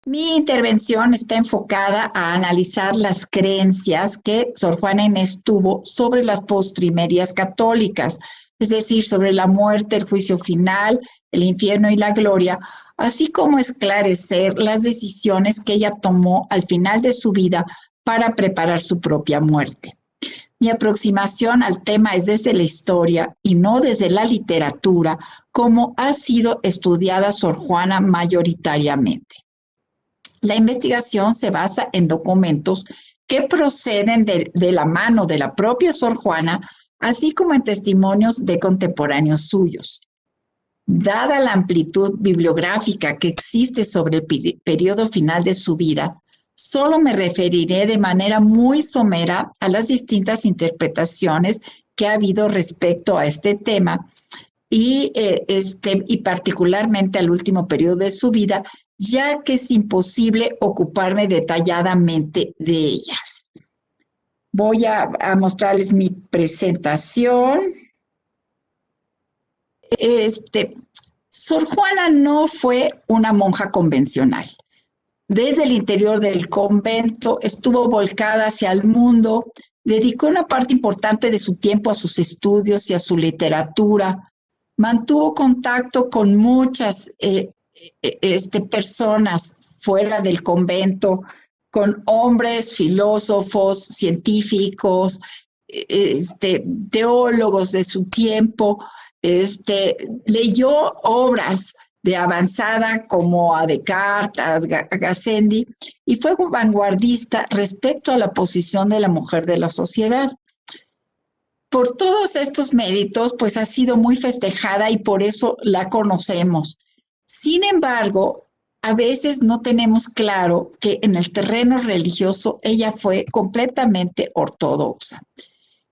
Mi intervención está enfocada a analizar las creencias que Sor Juana Inés tuvo sobre las postrimerías católicas, es decir, sobre la muerte, el juicio final, el infierno y la gloria, así como esclarecer las decisiones que ella tomó al final de su vida para preparar su propia muerte. Mi aproximación al tema es desde la historia y no desde la literatura, como ha sido estudiada Sor Juana mayoritariamente. La investigación se basa en documentos que proceden de la mano de la propia Sor Juana, así como en testimonios de contemporáneos suyos. Dada la amplitud bibliográfica que existe sobre el periodo final de su vida, solo me referiré de manera muy somera a las distintas interpretaciones que ha habido respecto a este tema y particularmente al último periodo de su vida, ya que es imposible ocuparme detalladamente de ellas. Voy a mostrarles mi presentación. Sor Juana no fue una monja convencional. Desde el interior del convento estuvo volcada hacia el mundo, dedicó una parte importante de su tiempo a sus estudios y a su literatura, mantuvo contacto con muchas personas fuera del convento, con hombres, filósofos, científicos, teólogos de su tiempo, leyó obras de avanzada como a Descartes, a Gassendi, y fue vanguardista respecto a la posición de la mujer de la sociedad. Por todos estos méritos, pues ha sido muy festejada y por eso la conocemos. Sin embargo, a veces no tenemos claro que en el terreno religioso ella fue completamente ortodoxa.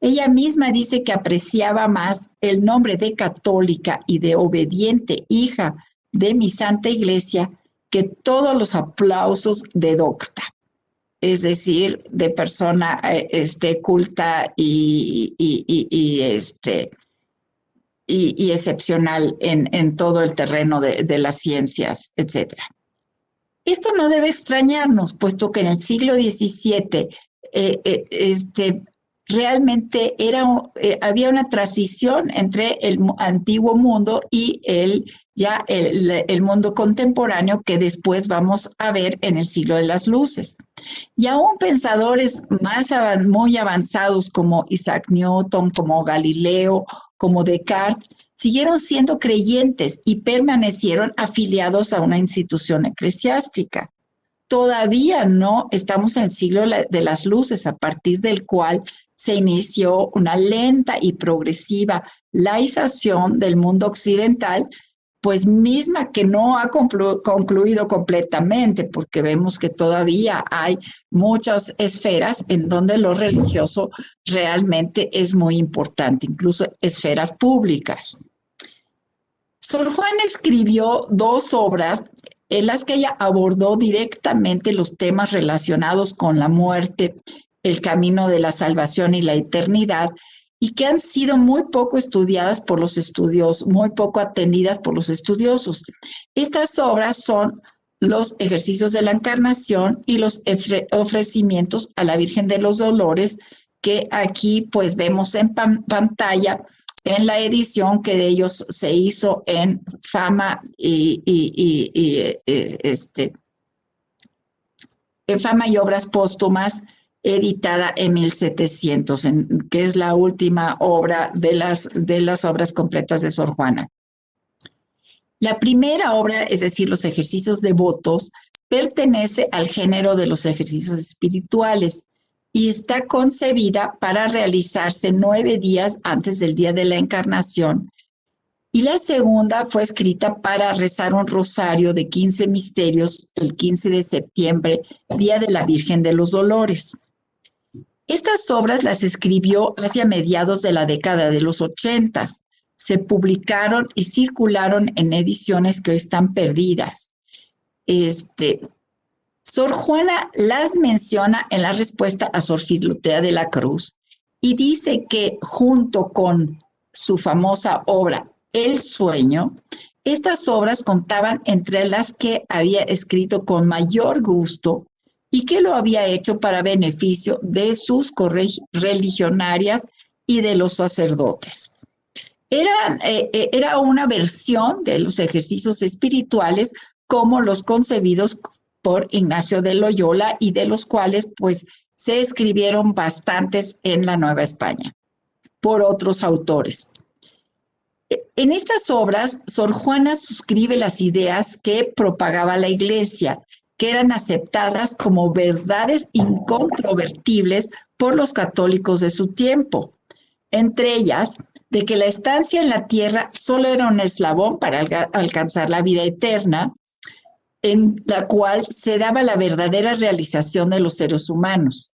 Ella misma dice que apreciaba más el nombre de católica y de obediente hija de mi Santa Iglesia que todos los aplausos de docta, es decir, de persona culta y excepcional en todo el terreno de las ciencias, etc. Esto no debe extrañarnos, puesto que en el siglo XVII realmente había una transición entre el antiguo mundo y el mundo contemporáneo que después vamos a ver en el siglo de las luces. Y aún pensadores muy avanzados como Isaac Newton, como Galileo, como Descartes, siguieron siendo creyentes y permanecieron afiliados a una institución eclesiástica. Todavía no estamos en el siglo de las luces, a partir del cual se inició una lenta y progresiva laización del mundo occidental, pues misma que no ha concluido completamente, porque vemos que todavía hay muchas esferas en donde lo religioso realmente es muy importante, incluso esferas públicas. Sor Juana escribió 2 obras en las que ella abordó directamente los temas relacionados con la muerte, el camino de la salvación y la eternidad, y que han sido muy poco estudiadas por los estudiosos, muy poco atendidas por los estudiosos. Estas obras son los ejercicios de la encarnación y los ofrecimientos a la Virgen de los Dolores, que aquí pues vemos en pantalla en la edición que de ellos se hizo en Fama en Fama y Obras Póstumas, editada en 1700, que es la última obra de las obras completas de Sor Juana. La primera obra, es decir, los ejercicios devotos, pertenece al género de los ejercicios espirituales y está concebida para realizarse 9 días antes del día de la encarnación. Y la segunda fue escrita para rezar un rosario de 15 misterios el 15 de septiembre, Día de la Virgen de los Dolores. Estas obras las escribió hacia mediados de la década de los 80. Se publicaron y circularon en ediciones que hoy están perdidas. Sor Juana las menciona en la respuesta a Sor Filotea de la Cruz y dice que junto con su famosa obra El sueño, Estas obras contaban entre las que había escrito con mayor gusto y que lo había hecho para beneficio de sus correligionarias y de los sacerdotes. Era una versión de los ejercicios espirituales como los concebidos por Ignacio de Loyola y de los cuales pues se escribieron bastantes en la Nueva España por otros autores. En estas obras, Sor Juana suscribe las ideas que propagaba la Iglesia, que eran aceptadas como verdades incontrovertibles por los católicos de su tiempo. Entre ellas, de que la estancia en la tierra solo era un eslabón para alcanzar la vida eterna, en la cual se daba la verdadera realización de los seres humanos,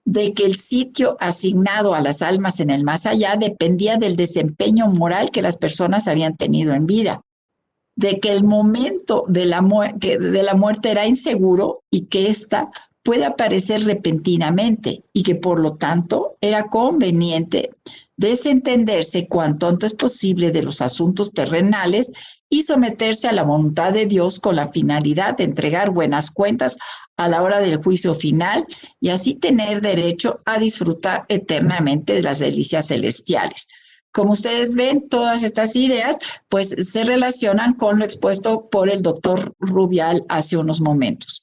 de que el sitio asignado a las almas en el más allá dependía del desempeño moral que las personas habían tenido en vida, de que el momento de la muerte era inseguro y que ésta puede aparecer repentinamente y que por lo tanto era conveniente desentenderse cuanto antes posible de los asuntos terrenales y someterse a la voluntad de Dios con la finalidad de entregar buenas cuentas a la hora del juicio final y así tener derecho a disfrutar eternamente de las delicias celestiales. Como ustedes ven, todas estas ideas pues se relacionan con lo expuesto por el doctor Rubial hace unos momentos.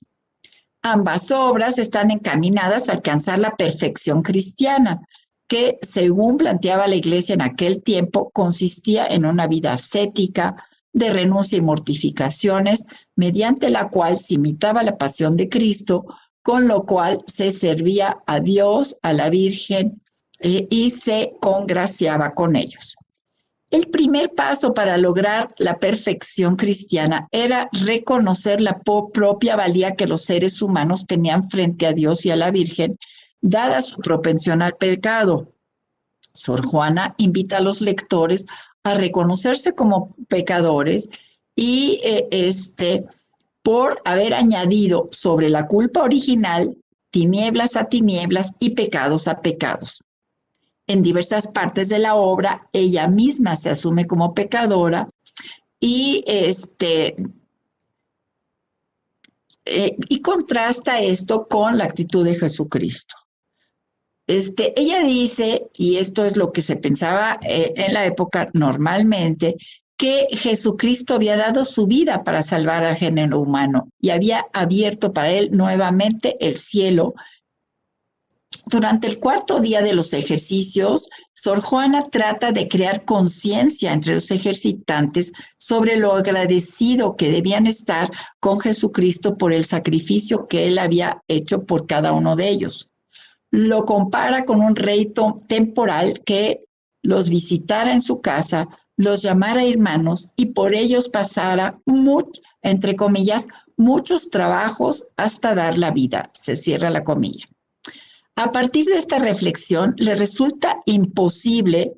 Ambas obras están encaminadas a alcanzar la perfección cristiana, que, según planteaba la Iglesia en aquel tiempo, consistía en una vida ascética, de renuncia y mortificaciones, mediante la cual se imitaba la pasión de Cristo, con lo cual se servía a Dios, a la Virgen, y se congraciaba con ellos. El primer paso para lograr la perfección cristiana era reconocer la propia valía que los seres humanos tenían frente a Dios y a la Virgen, dada su propensión al pecado. Sor Juana invita a los lectores a reconocerse como pecadores y por haber añadido sobre la culpa original tinieblas a tinieblas y pecados a pecados. En diversas partes de la obra, ella misma se asume como pecadora y contrasta esto con la actitud de Jesucristo. Ella dice, y esto es lo que se pensaba en la época normalmente, que Jesucristo había dado su vida para salvar al género humano y había abierto para él nuevamente el cielo. Durante el cuarto día de los ejercicios, Sor Juana trata de crear conciencia entre los ejercitantes sobre lo agradecido que debían estar con Jesucristo por el sacrificio que él había hecho por cada uno de ellos. Lo compara con un rey temporal que los visitara en su casa, los llamara hermanos y por ellos pasara, entre comillas, muchos trabajos hasta dar la vida. Se cierra la comilla. A partir de esta reflexión, le resulta imposible,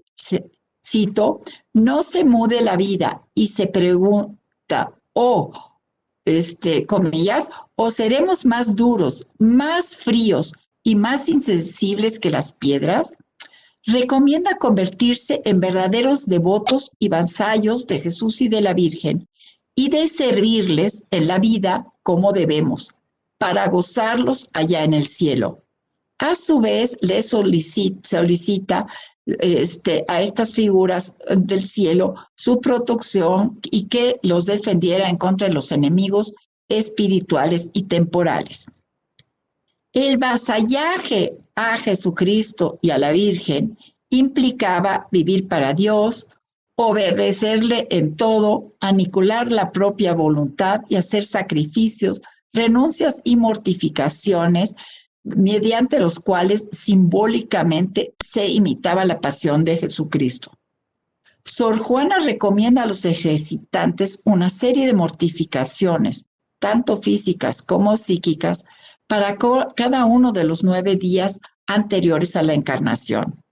cito, no se mude la vida y se pregunta, comillas, o seremos más duros, más fríos y más insensibles que las piedras. Recomienda convertirse en verdaderos devotos y vasallos de Jesús y de la Virgen y de servirles en la vida como debemos, para gozarlos allá en el cielo. A su vez, le solicita a estas figuras del cielo su protección y que los defendiera en contra de los enemigos espirituales y temporales. El vasallaje a Jesucristo y a la Virgen implicaba vivir para Dios, obedecerle en todo, aniquilar la propia voluntad y hacer sacrificios, renuncias y mortificaciones, mediante los cuales simbólicamente se imitaba la pasión de Jesucristo. Sor Juana recomienda a los ejercitantes una serie de mortificaciones, tanto físicas como psíquicas, para cada uno de los 9 días anteriores a la encarnación.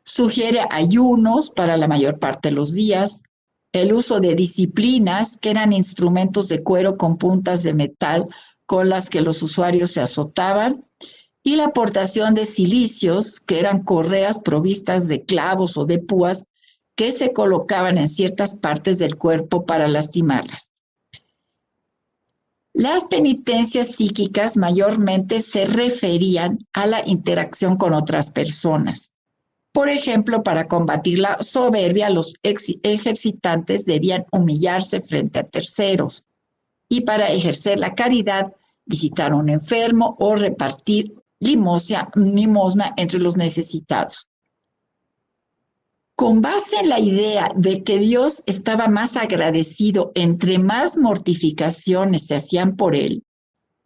Sugiere ayunos para la mayor parte de los días, el uso de disciplinas, que eran instrumentos de cuero con puntas de metal con las que los usuarios se azotaban, y la aportación de cilicios, que eran correas provistas de clavos o de púas, que se colocaban en ciertas partes del cuerpo para lastimarlas. Las penitencias psíquicas mayormente se referían a la interacción con otras personas. Por ejemplo, para combatir la soberbia, los ejercitantes debían humillarse frente a terceros. Y para ejercer la caridad, visitar a un enfermo o repartir limosna entre los necesitados. Con base en la idea de que Dios estaba más agradecido entre más mortificaciones se hacían por él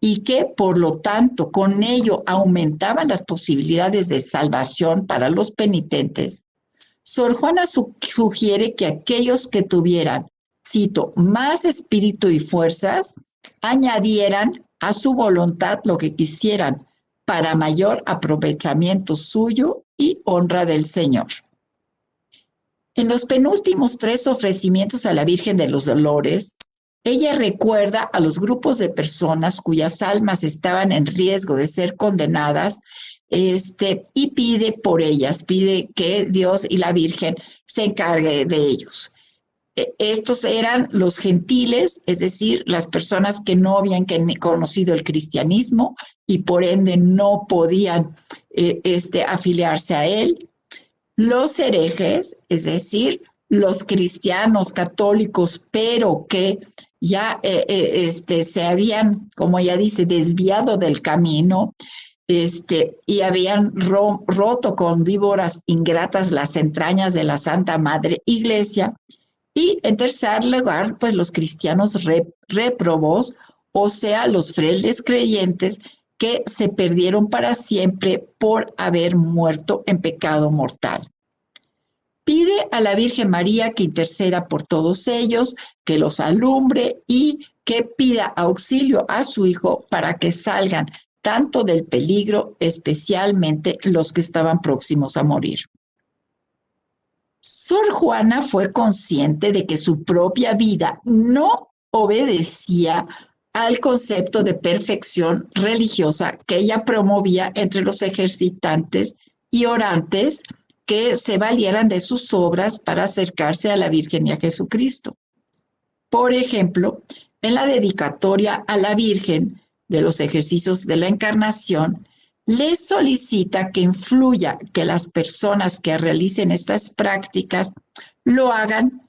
y que, por lo tanto, con ello aumentaban las posibilidades de salvación para los penitentes, Sor Juana sugiere que aquellos que tuvieran, cito, más espíritu y fuerzas, añadieran a su voluntad lo que quisieran para mayor aprovechamiento suyo y honra del Señor. En los penúltimos 3 ofrecimientos a la Virgen de los Dolores, ella recuerda a los grupos de personas cuyas almas estaban en riesgo de ser condenadas, y pide por ellas, pide que Dios y la Virgen se encarguen de ellos. Estos eran los gentiles, es decir, las personas que no habían conocido el cristianismo y por ende no podían afiliarse a él. Los herejes, es decir, los cristianos católicos, pero que ya se habían, como ella dice, desviado del camino, y habían roto con víboras ingratas las entrañas de la Santa Madre Iglesia. Y en tercer lugar, pues los cristianos réprobos, o sea, los frailes creyentes que se perdieron para siempre por haber muerto en pecado mortal. Pide a la Virgen María que interceda por todos ellos, que los alumbre y que pida auxilio a su Hijo para que salgan tanto del peligro, especialmente los que estaban próximos a morir. Sor Juana fue consciente de que su propia vida no obedecía al concepto de perfección religiosa que ella promovía entre los ejercitantes y orantes que se valieran de sus obras para acercarse a la Virgen y a Jesucristo. Por ejemplo, en la dedicatoria a la Virgen de los ejercicios de la Encarnación, le solicita que influya que las personas que realicen estas prácticas lo hagan,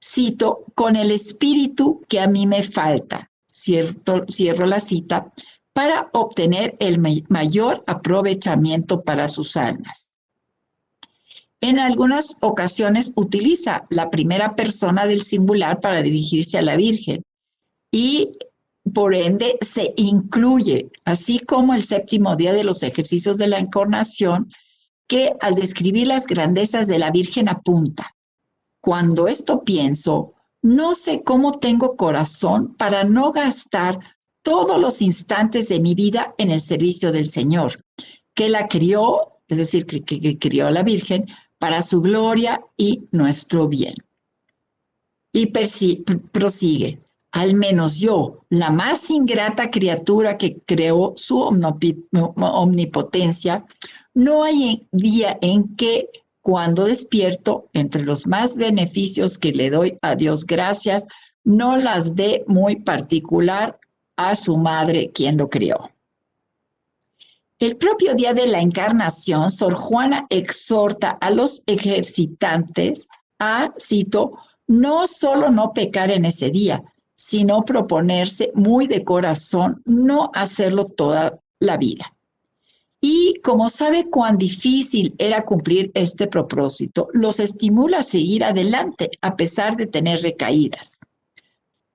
cito, con el espíritu que a mí me falta, cierro la cita, para obtener el mayor aprovechamiento para sus almas. En algunas ocasiones utiliza la primera persona del singular para dirigirse a la Virgen y por ende se incluye, así como el 7º día de los ejercicios de la Encarnación, que al describir las grandezas de la Virgen apunta: cuando esto pienso, no sé cómo tengo corazón para no gastar todos los instantes de mi vida en el servicio del Señor, que la crió, es decir, que crió a la Virgen, para su gloria y nuestro bien. Y prosigue: al menos yo, la más ingrata criatura que creó su omnipotencia, no hay día en que, cuando despierto, entre los más beneficios que le doy a Dios gracias, no las dé muy particular a su madre, quien lo crió. El propio día de la Encarnación, Sor Juana exhorta a los ejercitantes a, cito, no solo no pecar en ese día, sino proponerse muy de corazón no hacerlo toda la vida. Y como sabe cuán difícil era cumplir este propósito, los estimula a seguir adelante a pesar de tener recaídas.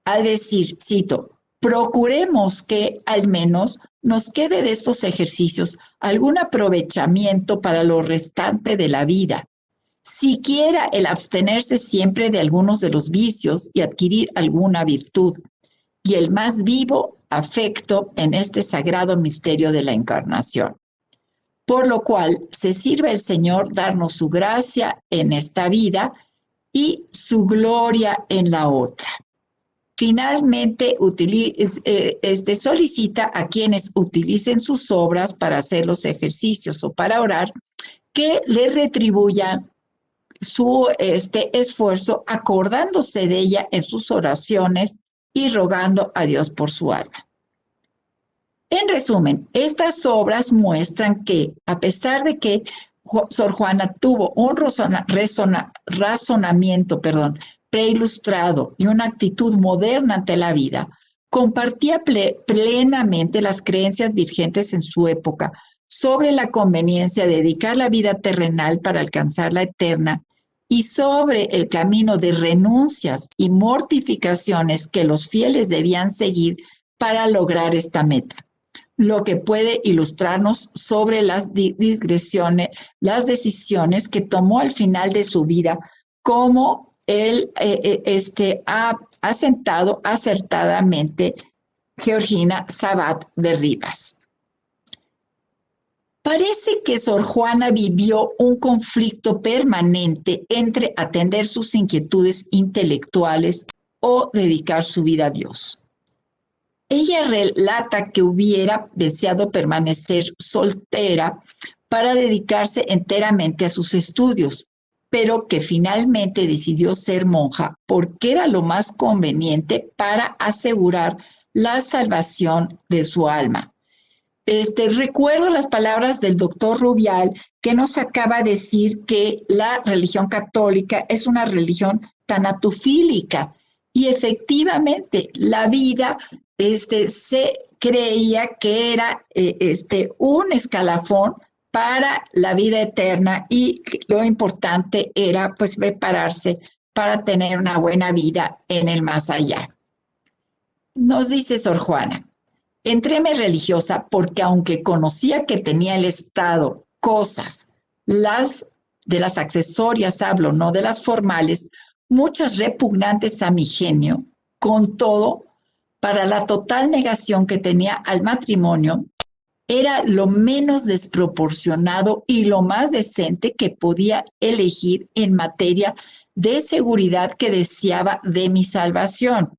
Al decir, cito, procuremos que al menos nos quede de estos ejercicios algún aprovechamiento para lo restante de la vida, siquiera el abstenerse siempre de algunos de los vicios y adquirir alguna virtud, y el más vivo afecto en este sagrado misterio de la Encarnación. Por lo cual se sirve el Señor darnos su gracia en esta vida y su gloria en la otra. Finalmente, solicita a quienes utilicen sus obras para hacer los ejercicios o para orar, que le retribuyan su esfuerzo, acordándose de ella en sus oraciones y rogando a Dios por su alma. En resumen, estas obras muestran que, a pesar de que Sor Juana tuvo un razonamiento preilustrado y una actitud moderna ante la vida, compartía plenamente las creencias vigentes en su época sobre la conveniencia de dedicar la vida terrenal para alcanzar la eterna y sobre el camino de renuncias y mortificaciones que los fieles debían seguir para lograr esta meta, lo que puede ilustrarnos sobre las decisiones que tomó al final de su vida, como él ha asentado acertadamente Georgina Sabat de Rivas. Parece que Sor Juana vivió un conflicto permanente entre atender sus inquietudes intelectuales o dedicar su vida a Dios. Ella relata que hubiera deseado permanecer soltera para dedicarse enteramente a sus estudios, pero que finalmente decidió ser monja porque era lo más conveniente para asegurar la salvación de su alma. Recuerdo las palabras del doctor Rubial, que nos acaba de decir que la religión católica es una religión tanatofílica, y efectivamente la vida se creía que era un escalafón para la vida eterna, y lo importante era pues prepararse para tener una buena vida en el más allá. Nos dice Sor Juana: entréme religiosa porque aunque conocía que tenía el Estado cosas, de las accesorias hablo, no de las formales, muchas repugnantes a mi genio, con todo, para la total negación que tenía al matrimonio, era lo menos desproporcionado y lo más decente que podía elegir en materia de seguridad que deseaba de mi salvación,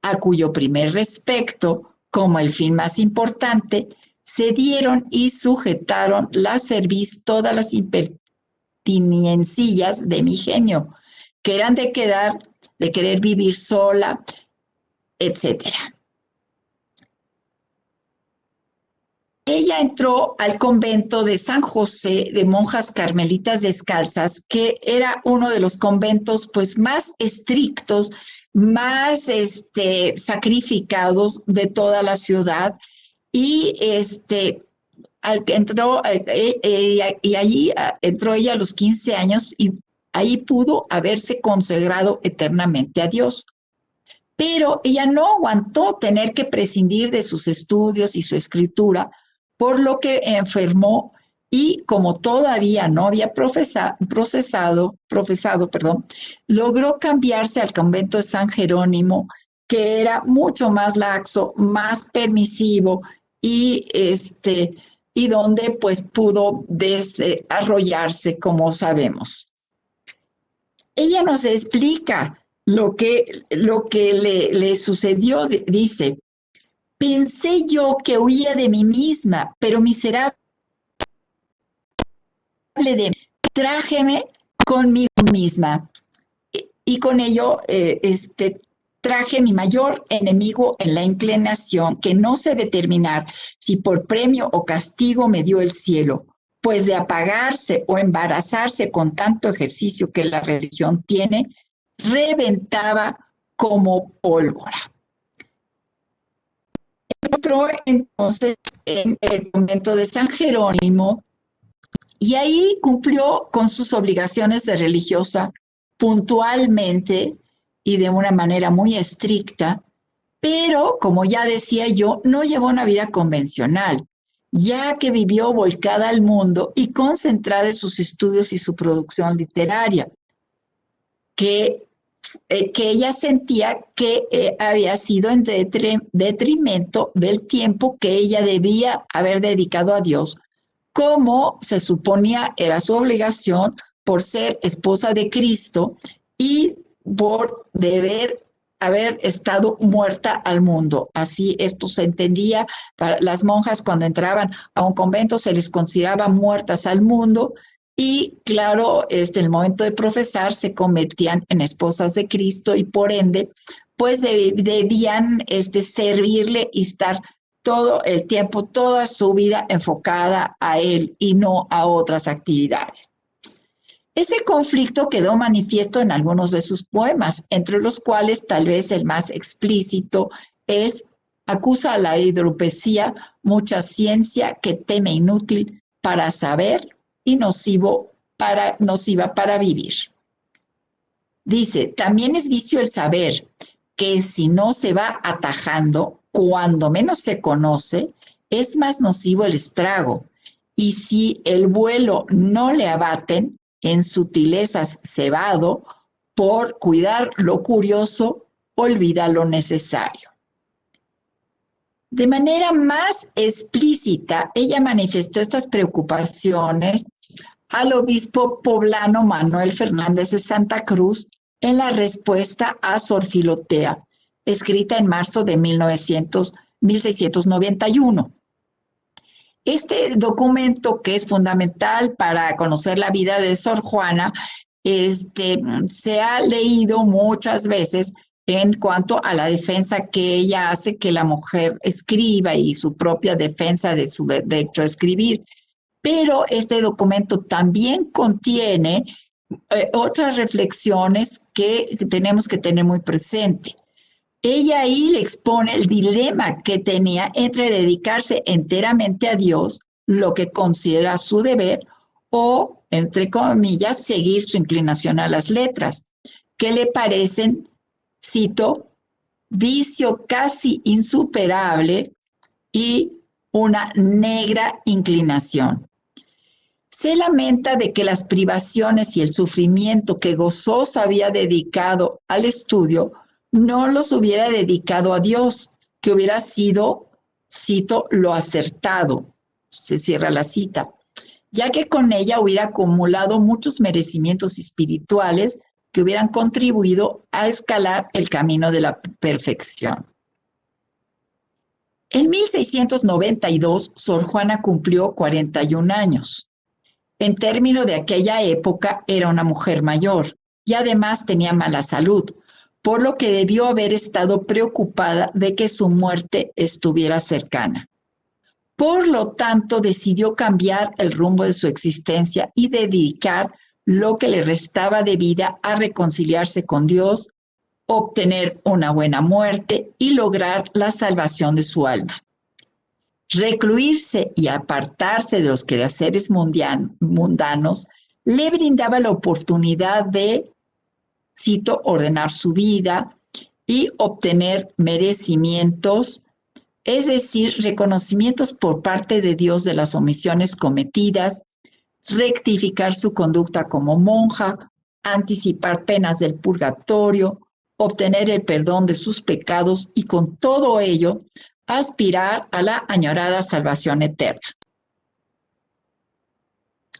a cuyo primer respecto, como el fin más importante, se dieron y sujetaron la cerviz todas las impertinencillas de mi genio, que eran de querer vivir sola, etcétera. Ella entró al convento de San José de monjas carmelitas descalzas, que era uno de los conventos pues más estrictos, más sacrificados de toda la ciudad, y allí entró ella a los 15 años y ahí pudo haberse consagrado eternamente a Dios. Pero ella no aguantó tener que prescindir de sus estudios y su escritura, por lo que enfermó, y como todavía no había profesado, logró cambiarse al convento de San Jerónimo, que era mucho más laxo, más permisivo, y donde pues pudo desarrollarse, como sabemos. Ella nos explica lo que le sucedió. Dice: pensé yo que huía de mí misma, pero miserable de mí, trájeme conmigo misma, y con ello traje mi mayor enemigo en la inclinación, que no sé determinar si por premio o castigo me dio el cielo, pues de apagarse o embarazarse con tanto ejercicio que la religión tiene, reventaba como pólvora. Entró entonces en el convento de San Jerónimo y ahí cumplió con sus obligaciones de religiosa puntualmente y de una manera muy estricta, pero, como ya decía yo, no llevó una vida convencional, ya que vivió volcada al mundo y concentrada en sus estudios y su producción literaria, que ella sentía que había sido en detrimento del tiempo que ella debía haber dedicado a Dios, como se suponía era su obligación por ser esposa de Cristo y por deber haber estado muerta al mundo. Así esto se entendía. Para las monjas, cuando entraban a un convento, se les consideraba muertas al mundo, Y claro, el momento de profesar se convertían en esposas de Cristo y por ende, pues debían servirle y estar todo el tiempo, toda su vida enfocada a él y no a otras actividades. Ese conflicto quedó manifiesto en algunos de sus poemas, entre los cuales tal vez el más explícito es acusa a la hidropesía, mucha ciencia que teme inútil para saber y nociva para vivir. Dice, también es vicio el saber que si no se va atajando, cuando menos se conoce, es más nocivo el estrago. Y si el vuelo no le abaten, en sutilezas cebado, por cuidar lo curioso, olvida lo necesario. De manera más explícita, ella manifestó estas preocupaciones al obispo poblano Manuel Fernández de Santa Cruz en la respuesta a Sor Filotea, escrita en marzo de 1691. Este documento, que es fundamental para conocer la vida de Sor Juana, se ha leído muchas veces en cuanto a la defensa que ella hace, que la mujer escriba y su propia defensa de su derecho a escribir. Pero este documento también contiene otras reflexiones que tenemos que tener muy presente. Ella ahí le expone el dilema que tenía entre dedicarse enteramente a Dios, lo que considera su deber, o, entre comillas, seguir su inclinación a las letras, que le parecen, cito, vicio casi insuperable y una negra inclinación. Se lamenta de que las privaciones y el sufrimiento que gozosa había dedicado al estudio no los hubiera dedicado a Dios, que hubiera sido, cito, lo acertado, se cierra la cita, ya que con ella hubiera acumulado muchos merecimientos espirituales que hubieran contribuido a escalar el camino de la perfección. En 1692, Sor Juana cumplió 41 años. En términos de aquella época, era una mujer mayor y además tenía mala salud, por lo que debió haber estado preocupada de que su muerte estuviera cercana. Por lo tanto, decidió cambiar el rumbo de su existencia y dedicar lo que le restaba de vida a reconciliarse con Dios, obtener una buena muerte y lograr la salvación de su alma. Recluirse y apartarse de los quehaceres mundanos le brindaba la oportunidad de, cito, ordenar su vida y obtener merecimientos, es decir, reconocimientos por parte de Dios de las omisiones cometidas, rectificar su conducta como monja, anticipar penas del purgatorio, obtener el perdón de sus pecados y con todo ello aspirar a la añorada salvación eterna.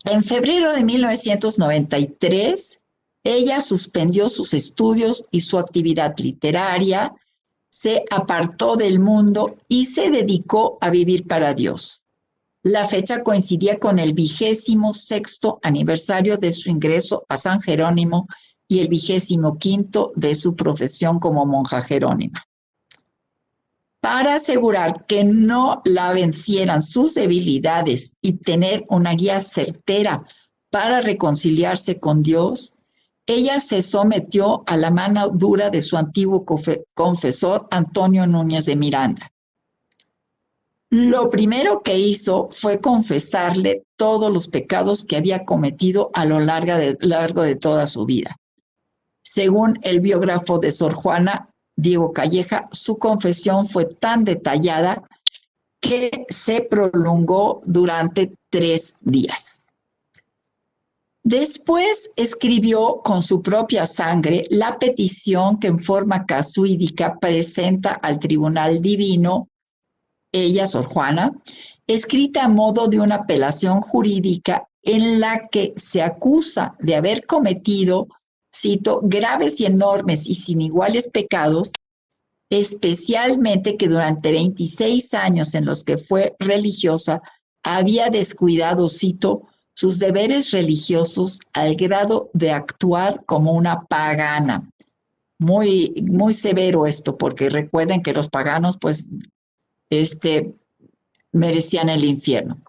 En febrero de 1993, ella suspendió sus estudios y su actividad literaria, se apartó del mundo y se dedicó a vivir para Dios. La fecha coincidía con el 26º aniversario de su ingreso a San Jerónimo y el 25º de su profesión como monja jerónima. Para asegurar que no la vencieran sus debilidades y tener una guía certera para reconciliarse con Dios, ella se sometió a la mano dura de su antiguo confesor Antonio Núñez de Miranda. Lo primero que hizo fue confesarle todos los pecados que había cometido a lo largo de toda su vida. Según el biógrafo de Sor Juana, Diego Calleja, su confesión fue tan detallada que se prolongó durante 3 días. Después escribió con su propia sangre la petición que en forma casuídica presenta al Tribunal Divino, ella, Sor Juana, escrita a modo de una apelación jurídica en la que se acusa de haber cometido, cito, graves y enormes y sin iguales pecados, especialmente que durante 26 años en los que fue religiosa había descuidado, cito, sus deberes religiosos al grado de actuar como una pagana. Muy, muy severo esto, porque recuerden que los paganos, pues, merecían el infierno.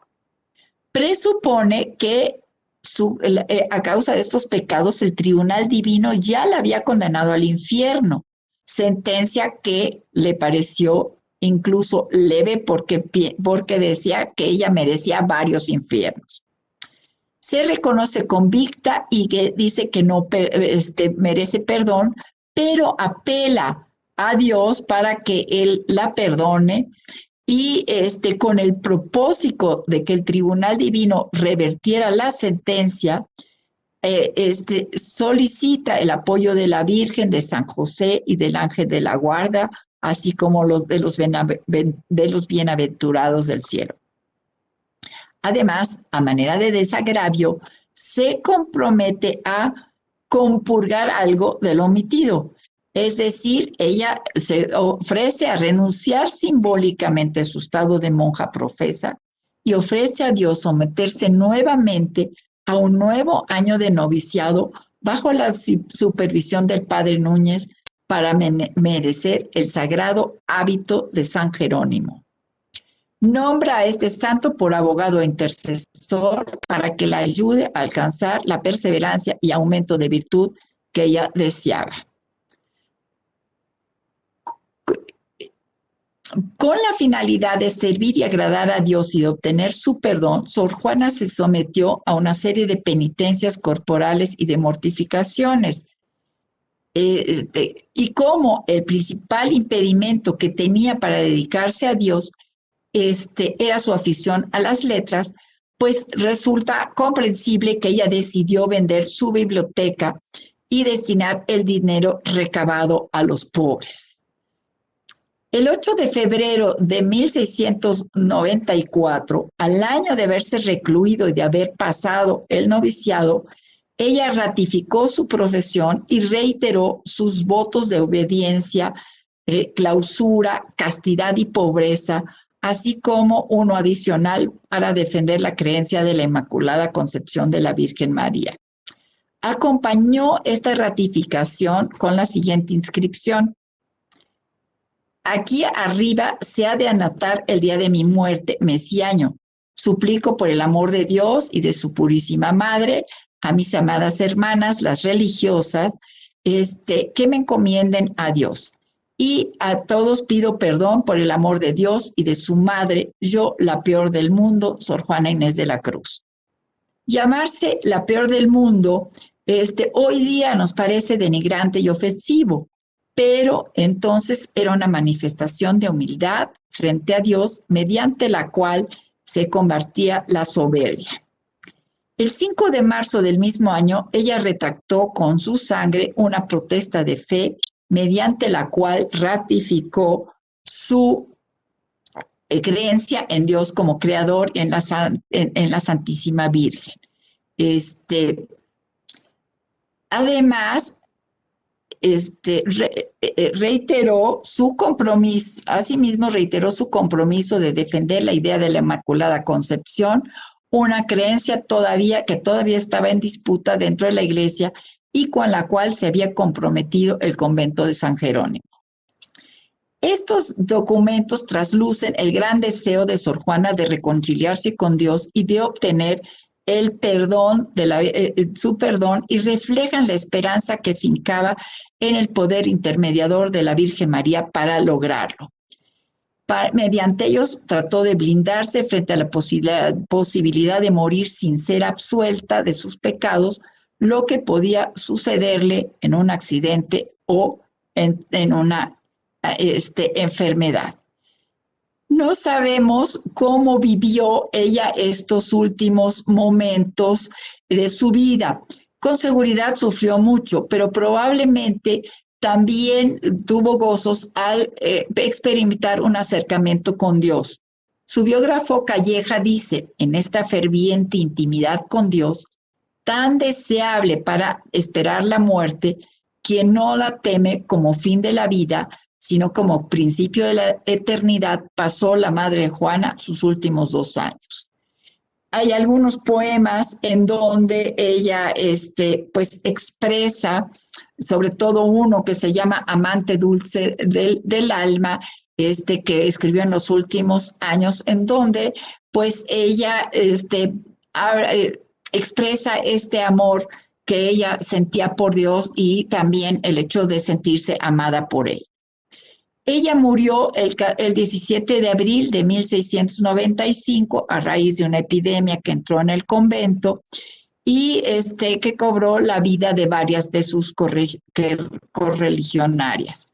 Presupone que a causa de estos pecados el tribunal divino ya la había condenado al infierno, sentencia que le pareció incluso leve porque decía que ella merecía varios infiernos. Se reconoce convicta y que dice que no merece perdón, pero apela a Dios para que Él la perdone y con el propósito de que el tribunal divino revertiera la sentencia, solicita el apoyo de la Virgen, de San José y del ángel de la guarda, así como de los bienaventurados del cielo. Además, a manera de desagravio, se compromete a compurgar algo de lo omitido. Es decir, ella se ofrece a renunciar simbólicamente a su estado de monja profesa y ofrece a Dios someterse nuevamente a un nuevo año de noviciado bajo la supervisión del padre Núñez para merecer el sagrado hábito de San Jerónimo. Nombra a este santo por abogado e intercesor para que la ayude a alcanzar la perseverancia y aumento de virtud que ella deseaba. Con la finalidad de servir y agradar a Dios y de obtener su perdón, Sor Juana se sometió a una serie de penitencias corporales y de mortificaciones. Y como el principal impedimento que tenía para dedicarse a Dios era su afición a las letras, pues resulta comprensible que ella decidió vender su biblioteca y destinar el dinero recabado a los pobres. El 8 de febrero de 1694, al año de haberse recluido y de haber pasado el noviciado, ella ratificó su profesión y reiteró sus votos de obediencia, clausura, castidad y pobreza, así como uno adicional para defender la creencia de la Inmaculada Concepción de la Virgen María. Acompañó esta ratificación con la siguiente inscripción: aquí arriba se ha de anotar el día de mi muerte, mes y año. Suplico por el amor de Dios y de su purísima madre a mis amadas hermanas, las religiosas, que me encomienden a Dios. Y a todos pido perdón por el amor de Dios y de su madre, yo, la peor del mundo, Sor Juana Inés de la Cruz. Llamarse la peor del mundo, hoy día nos parece denigrante y ofensivo, pero entonces era una manifestación de humildad frente a Dios, mediante la cual se combatía la soberbia. El 5 de marzo del mismo año, ella redactó con su sangre una protesta de fe, mediante la cual ratificó su creencia en Dios como creador y en la Santísima Virgen. Además, reiteró su compromiso, asimismo reiteró su compromiso de defender la idea de la Inmaculada Concepción, una creencia que todavía estaba en disputa dentro de la Iglesia y con la cual se había comprometido el convento de San Jerónimo. Estos documentos traslucen el gran deseo de Sor Juana de reconciliarse con Dios y de obtener el perdón, su perdón, y reflejan la esperanza que fincaba en el poder intermediador de la Virgen María para lograrlo. Mediante ellos trató de blindarse frente a la posibilidad de morir sin ser absuelta de sus pecados, lo que podía sucederle en un accidente o en una enfermedad. No sabemos cómo vivió ella estos últimos momentos de su vida. Con seguridad sufrió mucho, pero probablemente también tuvo gozos al experimentar un acercamiento con Dios. Su biógrafo Calleja dice, en esta ferviente intimidad con Dios, tan deseable para esperar la muerte, quien no la teme como fin de la vida, sino como principio de la eternidad, pasó la Madre Juana sus últimos 2 años. hay algunos poemas en donde ella pues expresa, sobre todo uno que se llama Amante Dulce del Alma, que escribió en los últimos años, en donde pues ella expresa este amor que ella sentía por Dios y también el hecho de sentirse amada por él. Ella murió el 17 de abril de 1695 a raíz de una epidemia que entró en el convento y que cobró la vida de varias de sus correligionarias.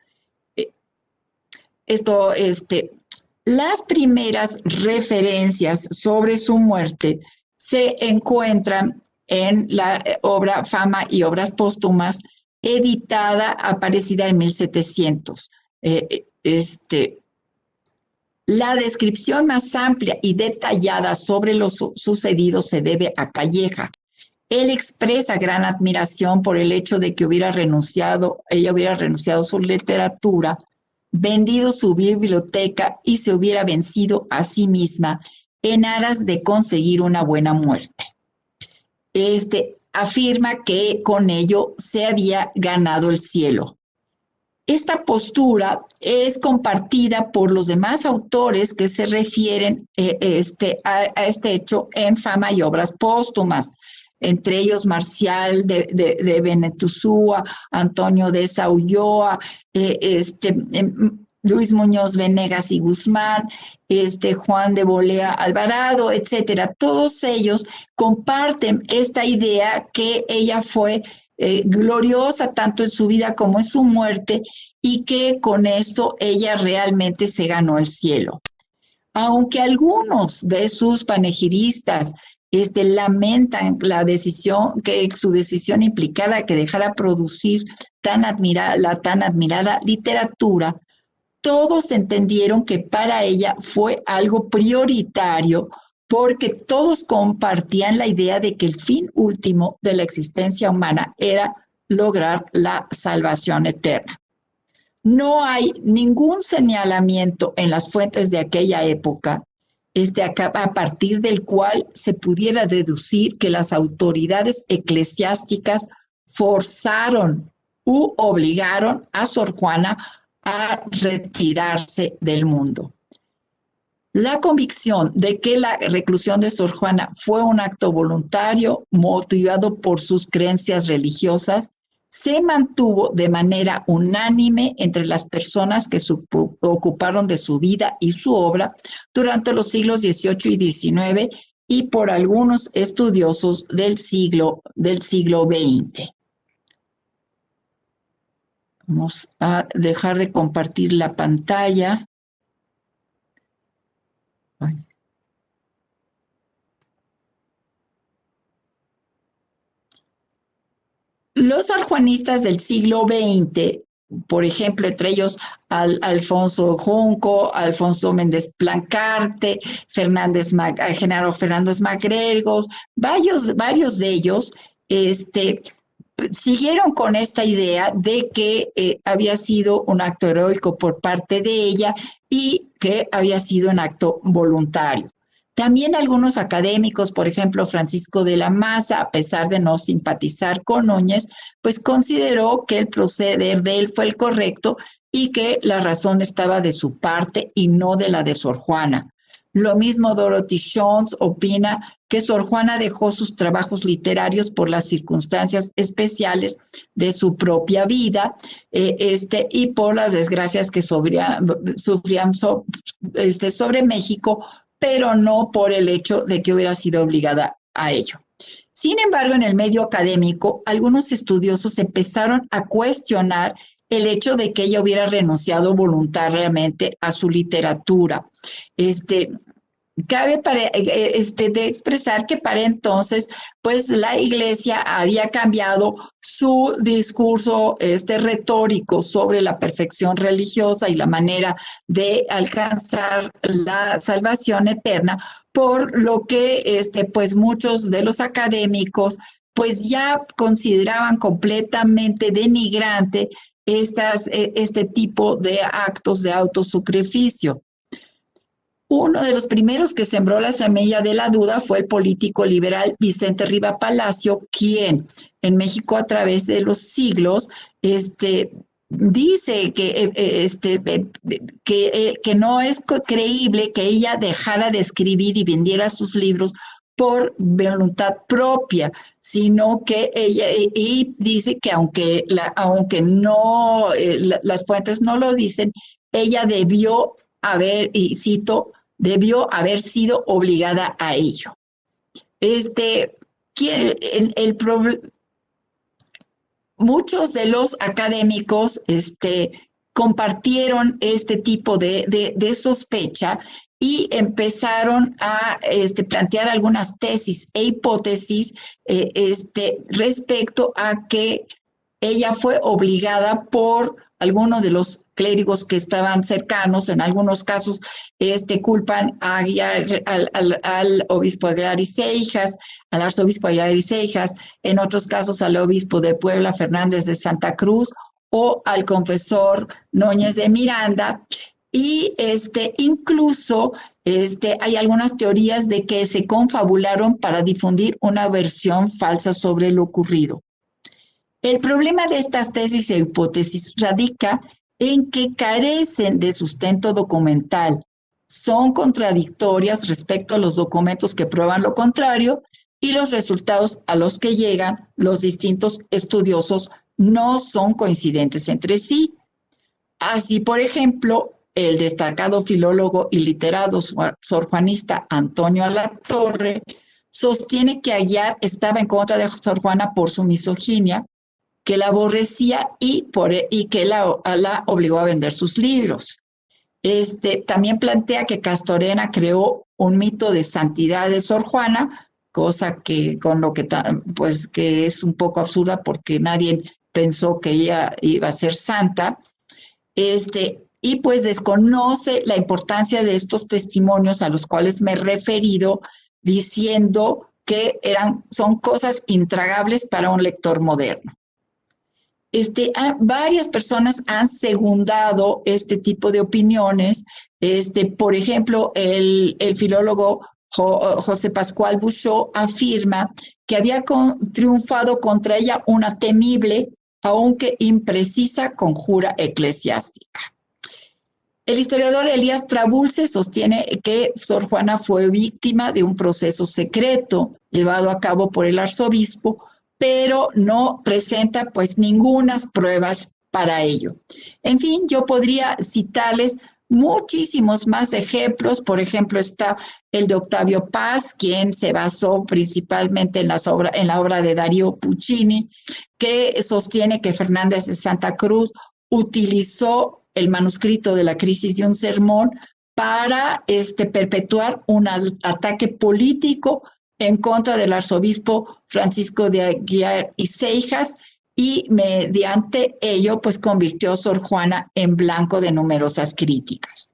Las primeras referencias sobre su muerte se encuentran en la obra Fama y Obras Póstumas, editada, aparecida en 1700. La descripción más amplia y detallada sobre lo sucedido se debe a Calleja. Él expresa gran admiración por el hecho de que ella hubiera renunciado a su literatura, vendido su biblioteca y se hubiera vencido a sí misma en aras de conseguir una buena muerte. Afirma que con ello se había ganado el cielo. Esta postura es compartida por los demás autores que se refieren a este hecho en Fama y Obras Póstumas, entre ellos Marcial de Benetúzua, Antonio de Saulloa, Luis Muñoz Venegas y Guzmán, Juan de Bolea Alvarado, etcétera. Todos ellos comparten esta idea que ella fue gloriosa tanto en su vida como en su muerte y que con esto ella realmente se ganó el cielo. Aunque algunos de sus panegiristas lamentan que su decisión implicara que dejara producir la tan admirada literatura, todos entendieron que para ella fue algo prioritario porque todos compartían la idea de que el fin último de la existencia humana era lograr la salvación eterna. No hay ningún señalamiento en las fuentes de aquella época a partir del cual se pudiera deducir que las autoridades eclesiásticas forzaron u obligaron a Sor Juana a retirarse del mundo. La convicción de que la reclusión de Sor Juana fue un acto voluntario motivado por sus creencias religiosas se mantuvo de manera unánime entre las personas que se ocuparon de su vida y su obra durante los siglos XVIII y XIX y por algunos estudiosos del siglo XX. Vamos a dejar de compartir la pantalla. Los sanjuanistas del siglo XX, por ejemplo, entre ellos Alfonso Junco, Alfonso Méndez Plancarte, Genaro Fernández Magregos, varios de ellos, siguieron con esta idea de que había sido un acto heroico por parte de ella y que había sido un acto voluntario. También algunos académicos, por ejemplo, Francisco de la Maza, a pesar de no simpatizar con Núñez, pues consideró que el proceder de él fue el correcto y que la razón estaba de su parte y no de la de Sor Juana. Lo mismo Dorothy Jones opina que Sor Juana dejó sus trabajos literarios por las circunstancias especiales de su propia vida y por las desgracias que sufrían sobre México, pero no por el hecho de que hubiera sido obligada a ello. Sin embargo, en el medio académico, algunos estudiosos empezaron a cuestionar el hecho de que ella hubiera renunciado voluntariamente a su literatura. Cabe de expresar que para entonces, pues la Iglesia había cambiado su discurso retórico sobre la perfección religiosa y la manera de alcanzar la salvación eterna, por lo que pues muchos de los académicos pues ya consideraban completamente denigrante este tipo de actos de autosacrificio. Uno de los primeros que sembró la semilla de la duda fue el político liberal Vicente Riva Palacio, quien en México a través de los siglos dice que no es creíble que ella dejara de escribir y vendiera sus libros por voluntad propia, sino que ella, y dice que aunque no, las fuentes no lo dicen, ella debió haber, y cito, debió haber sido obligada a ello. Muchos de los académicos compartieron este tipo de sospecha y empezaron a plantear algunas tesis e hipótesis respecto a que ella fue obligada por algunos de los clérigos que estaban cercanos. En algunos casos culpan al obispo Aguilar y Seijas, al arzobispo Aguilar y Seijas, en otros casos al obispo de Puebla, Fernández de Santa Cruz, o al confesor Núñez de Miranda. Y incluso hay algunas teorías de que se confabularon para difundir una versión falsa sobre lo ocurrido. El problema de estas tesis e hipótesis radica en que carecen de sustento documental, son contradictorias respecto a los documentos que prueban lo contrario, y los resultados a los que llegan los distintos estudiosos no son coincidentes entre sí. Así, por ejemplo, el destacado filólogo y literato sorjuanista Antonio Alatorre sostiene que Aguiar estaba en contra de Sor Juana por su misoginia, que la aborrecía y que la obligó a vender sus libros. También plantea que Castorena creó un mito de santidad de Sor Juana, cosa que que es un poco absurda porque nadie pensó que ella iba a ser santa. Y pues desconoce la importancia de estos testimonios a los cuales me he referido, diciendo que son cosas intragables para un lector moderno. Varias personas han secundado este tipo de opiniones. Por ejemplo, el filólogo José Pascual Bouchot afirma que había triunfado contra ella una temible, aunque imprecisa, conjura eclesiástica. El historiador Elías Trabulce sostiene que Sor Juana fue víctima de un proceso secreto llevado a cabo por el arzobispo, pero no presenta pues ningunas pruebas para ello. En fin, yo podría citarles muchísimos más ejemplos. Por ejemplo, está el de Octavio Paz, quien se basó principalmente en la obra de Darío Puccini, que sostiene que Fernández de Santa Cruz utilizó el manuscrito de la crisis de un sermón para perpetuar un ataque político en contra del arzobispo Francisco de Aguilar y Seijas, y mediante ello pues convirtió a Sor Juana en blanco de numerosas críticas.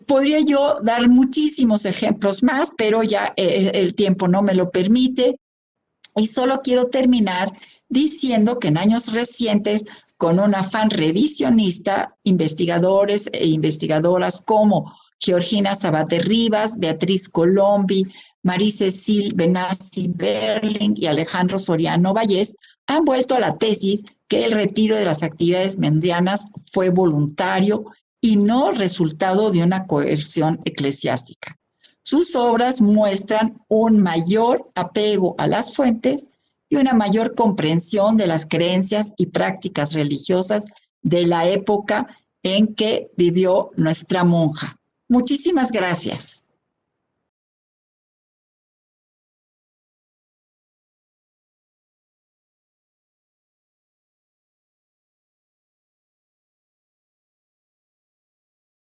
Podría yo dar muchísimos ejemplos más, pero ya el tiempo no me lo permite, y solo quiero terminar diciendo que en años recientes, con un afán revisionista, investigadores e investigadoras como Georgina Sabater Rivas, Beatriz Colombi, María Cecil Benassi Berling y Alejandro Soriano Vallés han vuelto a la tesis que el retiro de las actividades mundianas fue voluntario y no resultado de una coerción eclesiástica. Sus obras muestran un mayor apego a las fuentes y una mayor comprensión de las creencias y prácticas religiosas de la época en que vivió nuestra monja. Muchísimas gracias.